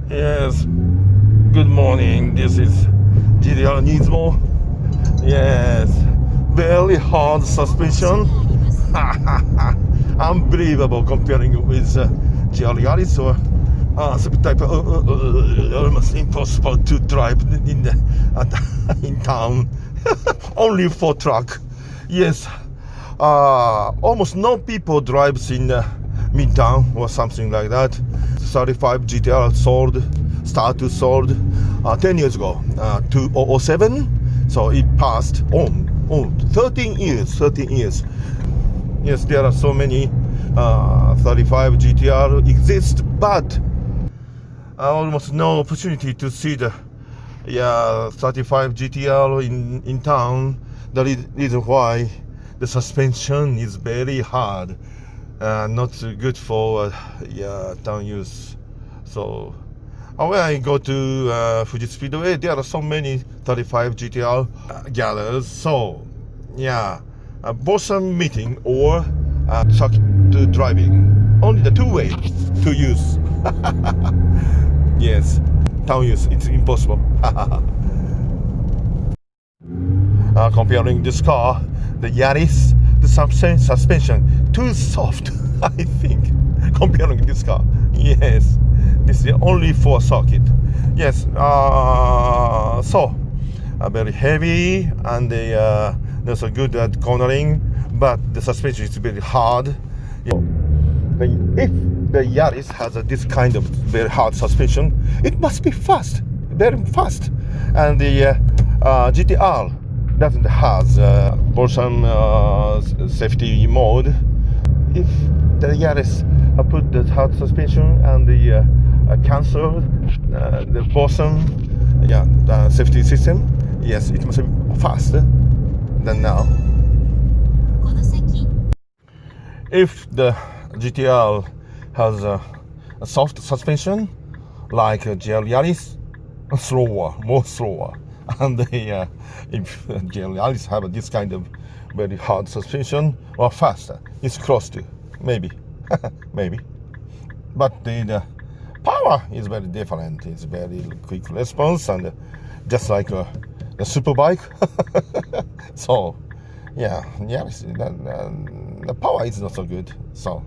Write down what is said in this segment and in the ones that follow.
Yes, good morning. This is GDR Nismo. Yes, very hard suspension. Unbelievable comparing with yaris or some type of almost impossible to drive in town. Only for truck. Yes, almost no people drives in midtown or something like that. 35 GTR sold 10 years ago, 2007. So it passed on 13 years. 13 years. Yes, there are so many 35 GTR exist, but almost no opportunity to see the 35 GTR in town. The reason why the suspension is very hard, not good for town use. So when I go to Fuji Speedway, there are so many 35 GTR gathers. So both meeting or truck to driving, only the two way to use. Yes, town use it's impossible. Comparing this car, the Yaris, the suspension too soft. I think comparing this car. Yes, this is only for circuit. Yes, so very heavy and there's a good at cornering, but the suspension is very hard. If the Yaris has this kind of very hard suspension, it must be fast, very fast, and the GTR doesn't have Bolson safety mode. If the Yaris put the hard suspension and the cancel the Bolson the safety system, yes, it must be faster than now. If the GTR has a soft suspension like GL Yaris, more slower. And if GL Yaris have this kind of very hard suspension or faster, it's close to maybe, maybe. But the power is very different. It's very quick response and just like a super bike. So Yaris, the power is not so good. So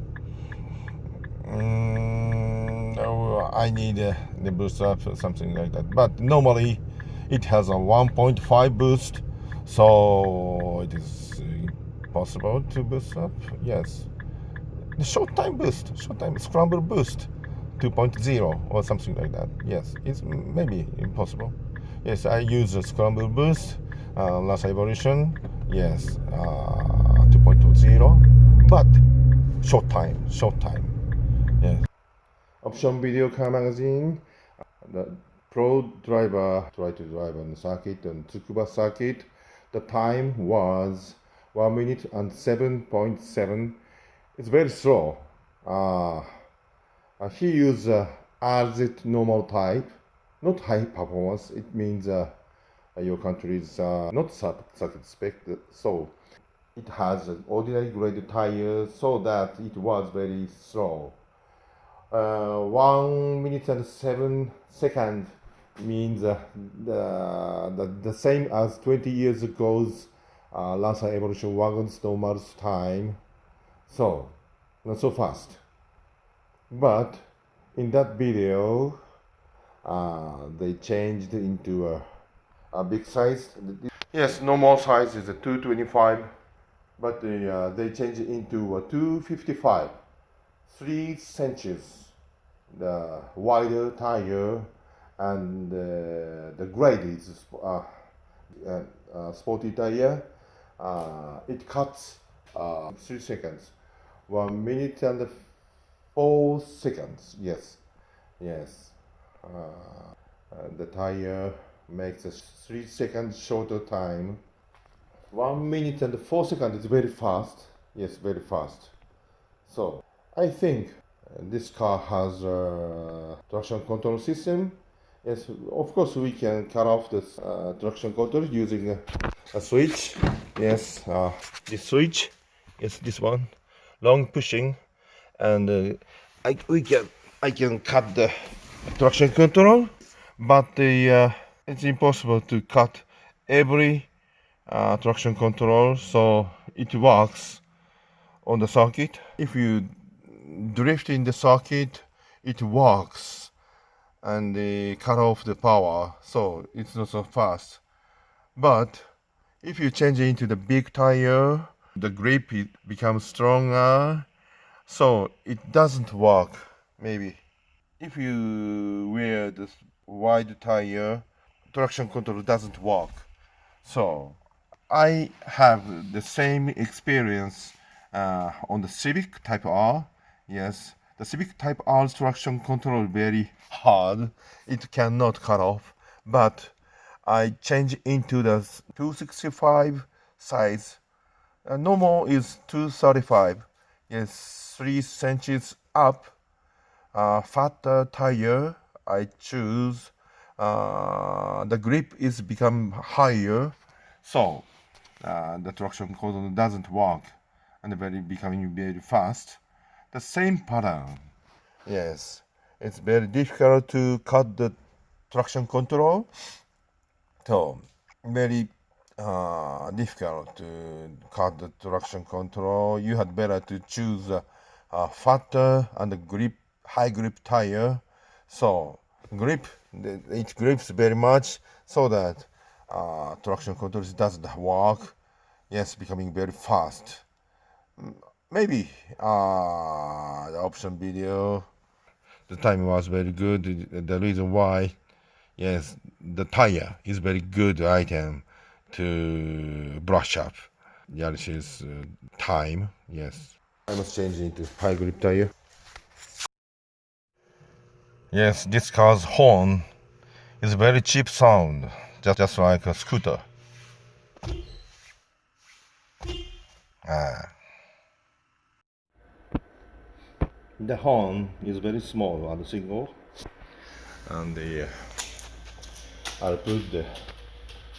I need the boost up or something like that. But normally it has a 1.5 boost, so it is possible to boost up. Yes, the short time scramble boost 2.0 or something like that. Yes, it's maybe impossible. Yes, I use a scramble boost last evolution. Yes, 2.0, but short time. Yes. Option video car magazine. The pro driver tried to drive on the circuit, on Tsukuba circuit. The time was 1 minute and 7.7. It's very slow. He used RZ normal type, not high performance. It means your country is not circuit spec, so it has an ordinary grade tire, so that it was very slow. 1 minute and 7 seconds means the same as 20 years ago's Lancer Evolution Wagon's normal time. So not so fast. But in that video, they changed into a big size. Yes, normal size is a 225, but they changed it into a 255, 3 inches. The wider tire and the grade is sporty tire. It cuts 3 seconds, 1 minute and 4 seconds. Yes. The tire makes a 3 seconds shorter time. 1 minute and 4 seconds is very fast. Yes, very fast. So I think this car has a traction control system. Yes, of course we can cut off this traction control using a switch. Yes, this switch. Yes, this one. Long pushing, and I can cut the traction control, but it's impossible to cut every traction control, so it works on the circuit. If you drift in the circuit, it works and cut off the power, so it's not so fast. But if you change it into the big tire, the grip it becomes stronger, so it doesn't work. Maybe if you wear this wide tire, traction control doesn't work. So I have the same experience on the Civic Type R. Yes, the Civic Type R traction control very hard. It cannot cut off, but I change into the 265 size. Normal is 235. Yes, 3 cents up. Fatter tire. I choose. The grip is become higher, so the traction control doesn't work and becoming very fast. The same pattern. Yes, it's very difficult to cut the traction control. So very difficult to cut the traction control. You had better to choose a fatter and high grip tire. So grip, it grips very much, so that traction control doesn't work. Yes, becoming very fast. Maybe the option video, the time was very good. The reason why, yes, the tire is very good item to brush up Yaris's time. Yes, I must change into high grip tire. Yes, this car's horn is very cheap sound, just like a scooter. The horn is very small and single, and I'll put the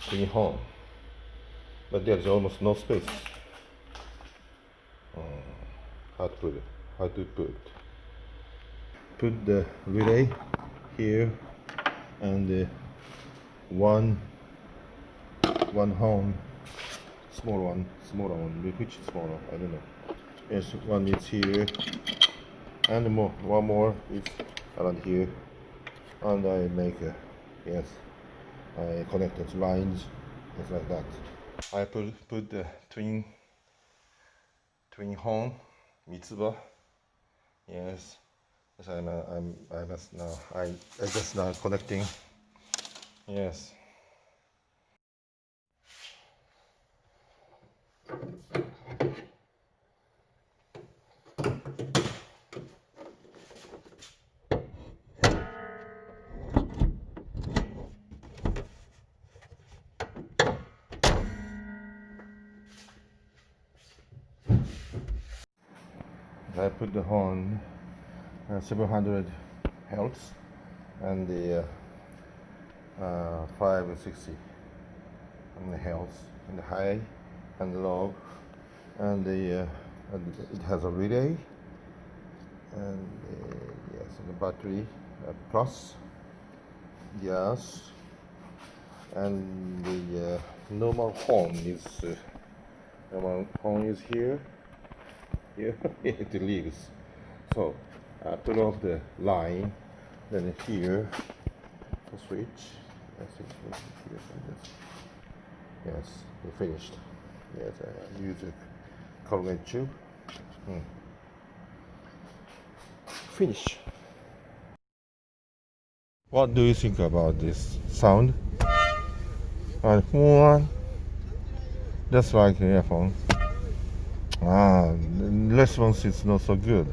twin horn, but there's almost no space. How to put the relay here, and one horn, smaller one, which is smaller, I don't know. Yes, one is here, and one more is around here, and I make I connected lines just like that. I put the twin horn mitsuba. Yes, I just now connecting. Yes. I put the horn 700 hertz and the 560 and the hertz and the high and low, and it has a relay, and yes, and the battery plus, yes, and the normal horn is here. Here it leaves. So I put off the line, then here the switch. Yes, we're finished. Yes, I use a carbonate tube. Finish. What do you think about this sound? And one, just like the earphone. The response is not so good.